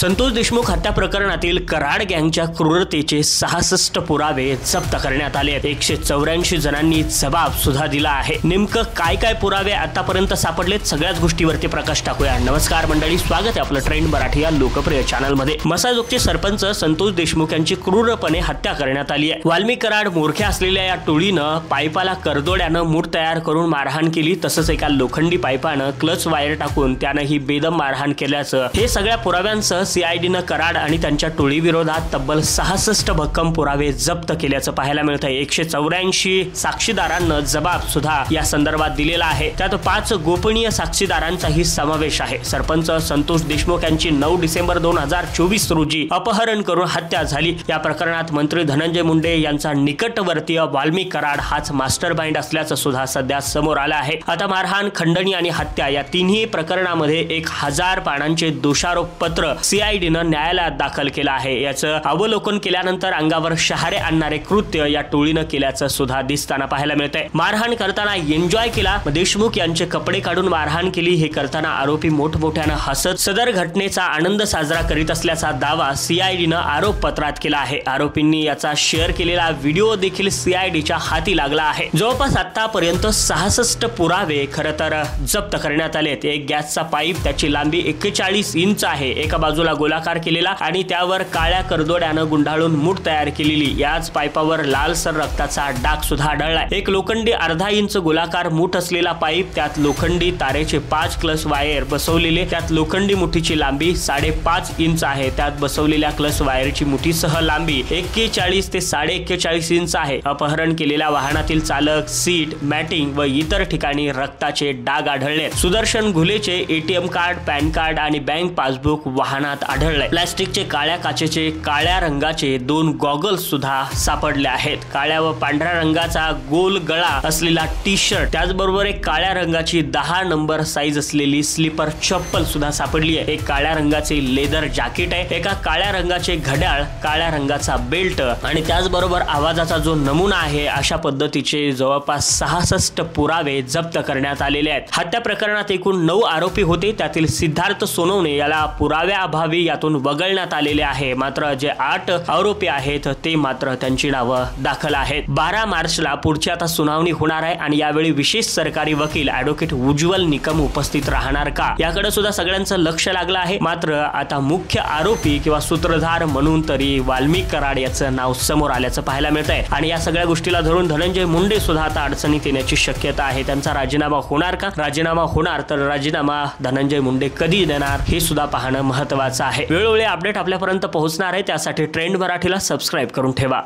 संतोष देशमुख हत्या प्रकरणातील कराड गँगच्या क्रूरतेचे 66 पुरावे जप्त करण्यात आले आहेत। 184 जणांनी जबाब सुद्धा दिला आहे। नेमकं काय काय पुरावे आतापर्यंत सापडलेत सगळ्याच गोष्टीवरती प्रकाश टाकूया। नमस्कार मंडळी, स्वागत आहे आपलं ट्रेंड मराठी या लोकप्रिय चॅनल मध्ये। मसाजोगचे सरपंच संतोष देशमुख यांची क्रूरपणे हत्या करण्यात आली आहे। वाल्मिक कराड मोरख्या असलेल्या या टोळीनं पाईपाला करदोड्यानं मूठ तयार करून मारहाण केली, तसंच एका लोखंडी पाईपानं क्लच वायर टाकून त्यानं ही बेदम मारहाण केल्याचं हे सगळ्या पुराव्यांसह सीआयडीनं कराड आणि त्यांच्या टोळी विरोधात तब्बल 66 भक्कम पुरावे जप्त केल्याचं पाहायला मिळत आहे। 184 साक्षीदारांना जबाब सुद्धा या संदर्भात दिलेला आहे। त्यात 5 गोपनीय साक्षीदारांचाही समावेश आहे। सरपंच संतोष देशमुख यांची 9 डिसेंबर 2024 रोजी अपहरण करून हत्या झाली। या प्रकरणात मंत्री धनंजय मुंडे यांचा निकटवर्तीय वाल्मिक कराड हाच मास्टर माइंड असल्याचं सुद्धा सध्या समोर आलं आहे। आता मारहाण, खंडणी आणि हत्या या तिन्ही प्रकरणामध्ये 1000 पानांचे दोषारोप पत्र सीआयडीनं न्यायालयात दाखल केलं आहे। याचं अवलोकन केल्यानंतर अंगावर शहारे आणणारे कृत्य या टोळीनं केल्याचं सुद्धा दिसताना पाहायला मिळतंय। मारहाण करताना एन्जॉय केला, देशमुख यांचे कपडे काढून मारहाण केली हे करताना आरोपी मोठमोठ्यानं हसत सदर घटनेचा आनंद साजरा करीत असल्याचा दावा सीआयडीनं आरोप पत्रात केला आहे। आरोपींनी याचा शेअर केलेला व्हिडिओ देखील सीआयडीच्या हाती लागला आहे। जवळपास आतापर्यंत 66 पुरावे खरं तर जप्त करण्यात आलेत। एक गॅसचा पाईप, त्याची लांबी 41 इंच आहे, एका बाजूला गोलाकार केलेला आणि त्यावर काळ्या करदोड्यानं गुंडाळून मूठ तयार केलेली। याच पाईपावर लालसर रक्ताचा डाग सुद्धा आढळलाय। एक लोखंडी अर्धा इंच गोलाकार मूठ असलेला पाईप, त्यात लोखंडी तारेचे 5 क्लच वायर बसवलेले, त्यात लोखंडी मुठीची लांबी 5.5 इंच आहे। त्यात बसवलेल्या क्लच वायरची मुठीसह लांबी 41 ते 41.5 इंच आहे। अपहरण केलेल्या वाहनातील चालक, सीट, मॅटिंग व इतर ठिकाणी रक्ताचे डाग आढळले। सुदर्शन घुलेचे एटीएम कार्ड, पॅन कार्ड आणि बँक पासबुक वाहनात आढळले। प्लास्टिकचे काळ्या काचेचे काळ्या रंगाचे 2 गॉगल्स सुद्धा सापडले आहेत। काळ्या व पांढऱ्या रंगाचा गोल गळा असलेला टी शर्ट, त्याचबरोबर एक काळ्या रंगाची 10 नंबर साईज असलेली स्लीपर चप्पल सुद्धा सापडली आहे। एक काळ्या रंगाचे लेदर जॅकेट आहे, एका काळ्या रंगाचे घड्याळ, काळ्या रंगाचा बेल्ट आणि त्याचबरोबर आवाजाचा जो नमुना आहे, अशा पद्धतीचे जवळपास 66 पुरावे जप्त करण्यात आलेले आहेत। हत्या प्रकरणात एकूण 9 आरोपी होते, त्यातील सिद्धार्थ सोनवणे याला पुराव्याअभावी यातून वगळण्यात आलेले आहे। मात्र जे 8 आरोपी आहेत ते मात्र त्यांची नावं दाखल आहेत। 12 मार्चला पुढची आता सुनावणी होणार आहे आणि यावेळी विशेष सरकारी वकील ॲडव्होकेट उज्ज्वल निकम उपस्थित राहणार का, याकडे सुद्धा सगळ्यांचं लक्ष लागलं आहे। मात्र आता मुख्य आरोपी किंवा सूत्रधार म्हणून तरी वाल्मिक कराड याचं नाव समोर आल्याचं पाहायला मिळतंय आणि या सगळ्या गोष्टीला धरून धनंजय मुंडे सुद्धा आता अडचणीत येण्याची शक्यता आहे। त्यांचा राजीनामा होणार का? राजीनामा होणार तर राजीनामा धनंजय मुंडे कधी देणार हे सुद्धा पाहणं महत्त्वाचं आहे। वेळोवेळी अपडेट आपल्यापर्यंत पोहोचणार आहे, त्यासाठी ट्रेंड मराठीला सबस्क्राईब करून ठेवा।